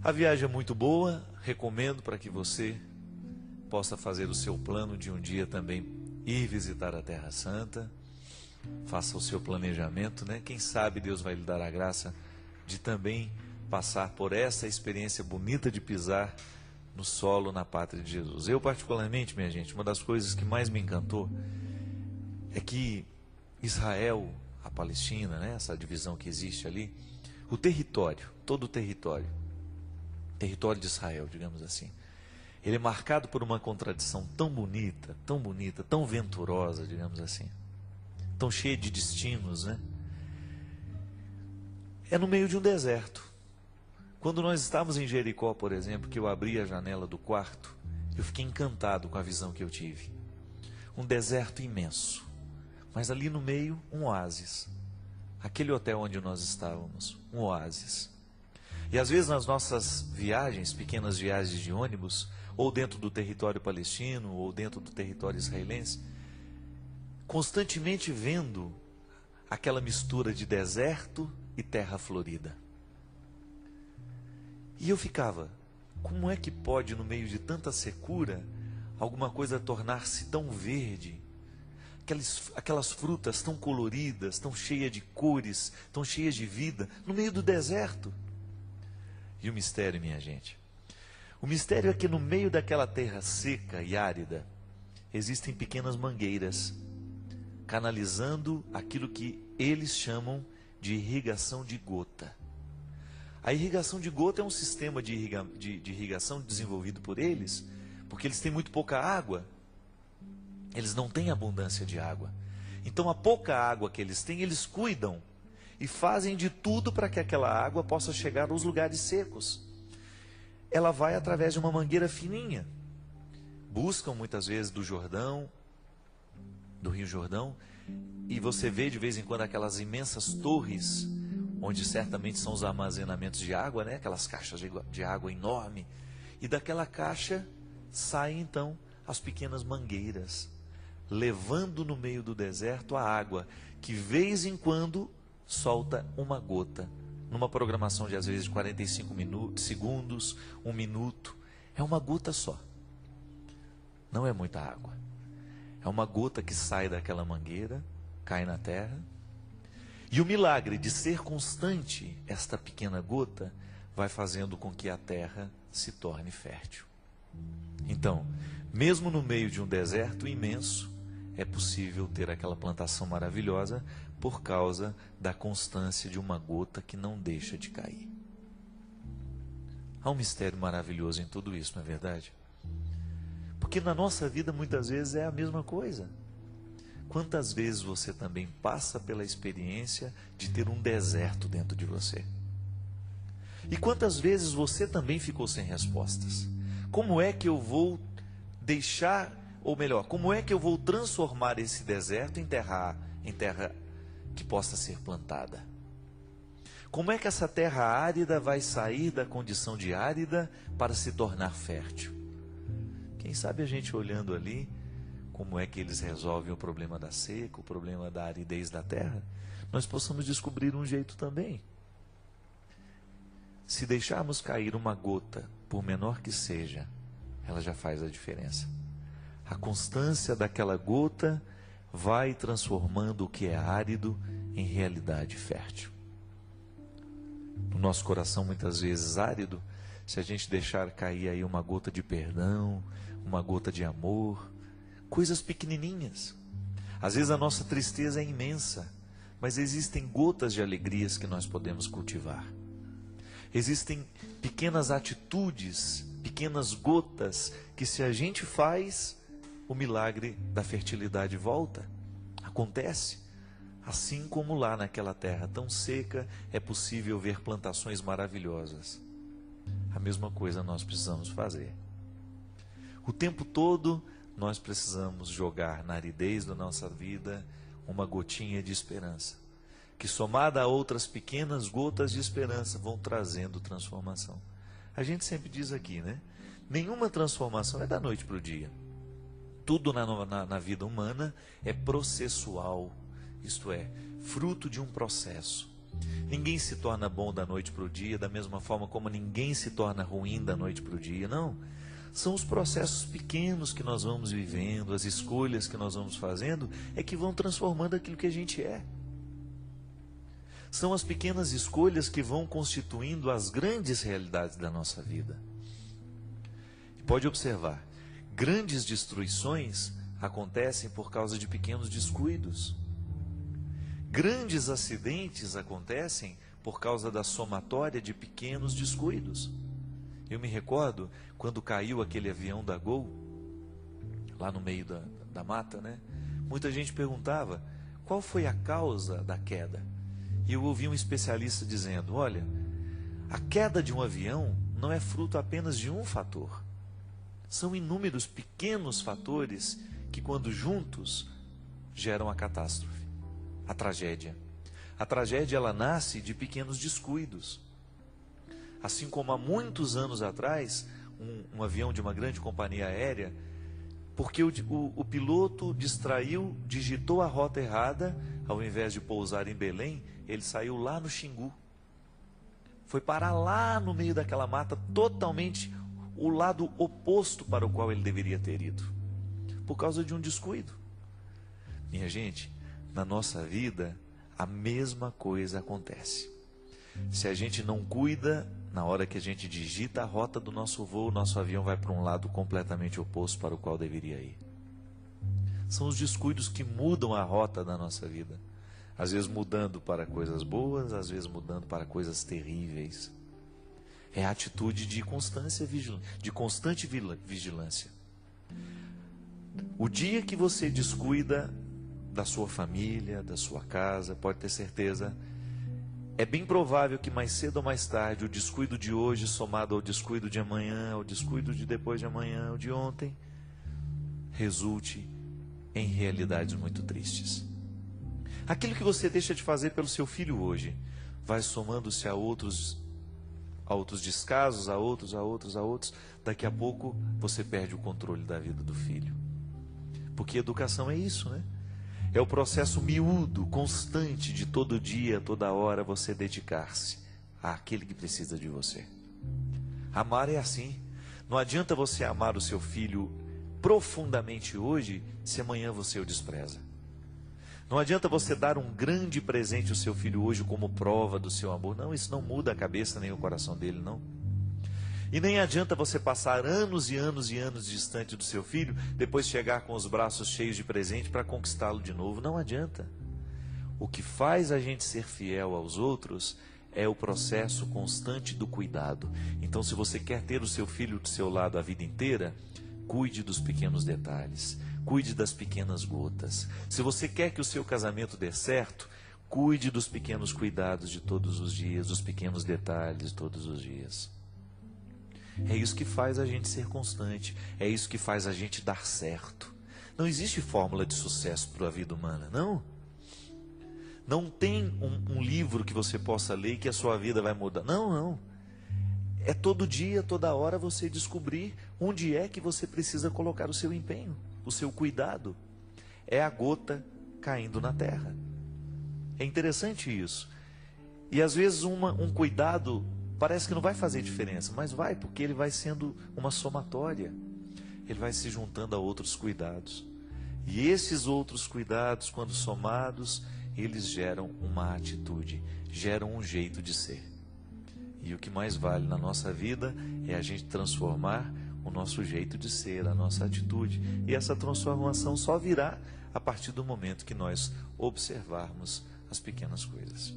A viagem é muito boa, recomendo para que você possa fazer o seu plano de um dia também ir visitar a Terra Santa. Faça o seu planejamento, né? Quem sabe Deus vai lhe dar a graça de também passar por essa experiência bonita de pisar no solo, na pátria de Jesus. Eu particularmente, minha gente, uma das coisas que mais me encantou é que Israel, a Palestina, né? Essa divisão que existe ali, o território, todo o território de Israel, digamos assim, ele é marcado por uma contradição tão bonita, tão venturosa, digamos assim, tão cheia de destinos, né? É no meio de um deserto. Quando nós estávamos em Jericó, por exemplo, que eu abri a janela do quarto, eu fiquei encantado com a visão que eu tive. Um deserto imenso, mas ali no meio um oásis. Aquele hotel onde nós estávamos, um oásis. E às vezes nas nossas viagens, pequenas viagens de ônibus, ou dentro do território palestino, ou dentro do território israelense, constantemente vendo aquela mistura de deserto e terra florida. E eu ficava, como é que pode, no meio de tanta secura, alguma coisa tornar-se tão verde? Aquelas frutas tão coloridas, tão cheias de cores, tão cheias de vida, no meio do deserto. E o mistério, minha gente? O mistério é que no meio daquela terra seca e árida, existem pequenas mangueiras, canalizando aquilo que eles chamam de irrigação de gota. A irrigação de gota é um sistema de irrigação desenvolvido por eles, porque eles têm muito pouca água, eles não têm abundância de água. Então a pouca água que eles têm, eles cuidam e fazem de tudo para que aquela água possa chegar aos lugares secos. Ela vai através de uma mangueira fininha. Buscam muitas vezes do Jordão, do Rio Jordão, e você vê de vez em quando aquelas imensas torres, onde certamente são os armazenamentos de água, né? Aquelas caixas de água enorme. E daquela caixa saem então as pequenas mangueiras, levando no meio do deserto a água, que vez em quando solta uma gota, numa programação de às vezes 45 segundos, 1 minuto. É uma gota só. Não é muita água. É uma gota que sai daquela mangueira, cai na terra. E o milagre de ser constante, esta pequena gota, vai fazendo com que a terra se torne fértil. Então, mesmo no meio de um deserto imenso, é possível ter aquela plantação maravilhosa por causa da constância de uma gota que não deixa de cair. Há um mistério maravilhoso em tudo isso, não é verdade? Porque na nossa vida muitas vezes é a mesma coisa. Quantas vezes você também passa pela experiência de ter um deserto dentro de você? E quantas vezes você também ficou sem respostas? Como é que eu vou deixar, ou melhor, como é que eu vou transformar esse deserto em terra que possa ser plantada? Como é que essa terra árida vai sair da condição de árida para se tornar fértil? Quem sabe a gente olhando ali, como é que eles resolvem o problema da seca, o problema da aridez da terra, nós possamos descobrir um jeito também. Se deixarmos cair uma gota, por menor que seja, ela já faz a diferença. A constância daquela gota vai transformando o que é árido em realidade fértil. No nosso coração, muitas vezes árido, se a gente deixar cair aí uma gota de perdão, uma gota de amor, coisas pequenininhas. Às vezes a nossa tristeza é imensa, mas existem gotas de alegrias que nós podemos cultivar. Existem pequenas atitudes, pequenas gotas, que se a gente faz, o milagre da fertilidade volta. Acontece. Assim como lá naquela terra tão seca, é possível ver plantações maravilhosas. A mesma coisa nós precisamos fazer. O tempo todo nós precisamos jogar na aridez da nossa vida uma gotinha de esperança, que somada a outras pequenas gotas de esperança vão trazendo transformação. A gente sempre diz aqui, né? Nenhuma transformação é da noite para o dia. Tudo na vida humana é processual, isto é, fruto de um processo. Ninguém se torna bom da noite para o dia, da mesma forma como ninguém se torna ruim da noite para o dia, não. São os processos pequenos que nós vamos vivendo, as escolhas que nós vamos fazendo, é que vão transformando aquilo que a gente é. São as pequenas escolhas que vão constituindo as grandes realidades da nossa vida. E pode observar, grandes destruições acontecem por causa de pequenos descuidos. Grandes acidentes acontecem por causa da somatória de pequenos descuidos. Eu me recordo quando caiu aquele avião da Gol, lá no meio da mata, né? Muita gente perguntava qual foi a causa da queda. E eu ouvi um especialista dizendo, olha, a queda de um avião não é fruto apenas de um fator. São inúmeros pequenos fatores que, quando juntos, geram a catástrofe, a tragédia. A tragédia, ela nasce de pequenos descuidos. Assim como há muitos anos atrás, um avião de uma grande companhia aérea, porque o piloto digitou a rota errada, ao invés de pousar em Belém, ele saiu lá no Xingu. Foi parar lá no meio daquela mata, totalmente o lado oposto para o qual ele deveria ter ido, por causa de um descuido. Minha gente, na nossa vida, a mesma coisa acontece. Se a gente não cuida, na hora que a gente digita a rota do nosso voo, nosso avião vai para um lado completamente oposto para o qual deveria ir. São os descuidos que mudam a rota da nossa vida. Às vezes mudando para coisas boas, às vezes mudando para coisas terríveis. É a atitude de constante vigilância. O dia que você descuida da sua família, da sua casa, pode ter certeza, é bem provável que mais cedo ou mais tarde, o descuido de hoje somado ao descuido de amanhã, ao descuido de depois de amanhã, ou de ontem, resulte em realidades muito tristes. Aquilo que você deixa de fazer pelo seu filho hoje, vai somando-se a outros descasos, a outros. Daqui a pouco você perde o controle da vida do filho. Porque educação é isso, né? É o processo miúdo, constante, de todo dia, toda hora, você dedicar-se àquele que precisa de você. Amar é assim. Não adianta você amar o seu filho profundamente hoje, se amanhã você o despreza. Não adianta você dar um grande presente ao seu filho hoje como prova do seu amor. Não, isso não muda a cabeça nem o coração dele, não. E nem adianta você passar anos e anos e anos distante do seu filho, depois chegar com os braços cheios de presente para conquistá-lo de novo. Não adianta. O que faz a gente ser fiel aos outros é o processo constante do cuidado. Então, se você quer ter o seu filho do seu lado a vida inteira, cuide dos pequenos detalhes, cuide das pequenas gotas. Se você quer que o seu casamento dê certo, cuide dos pequenos cuidados de todos os dias, dos pequenos detalhes de todos os dias. É isso que faz a gente ser constante, é isso que faz a gente dar certo. Não existe fórmula de sucesso para a vida humana, não. Não tem um livro que você possa ler e que a sua vida vai mudar. Não, não. É todo dia, toda hora você descobrir onde é que você precisa colocar o seu empenho, o seu cuidado. É a gota caindo na terra. É interessante isso. E às vezes um cuidado parece que não vai fazer diferença, mas vai, porque ele vai sendo uma somatória. Ele vai se juntando a outros cuidados. E esses outros cuidados, quando somados, eles geram uma atitude, geram um jeito de ser. E o que mais vale na nossa vida é a gente transformar o nosso jeito de ser, a nossa atitude. E essa transformação só virá a partir do momento que nós observarmos as pequenas coisas.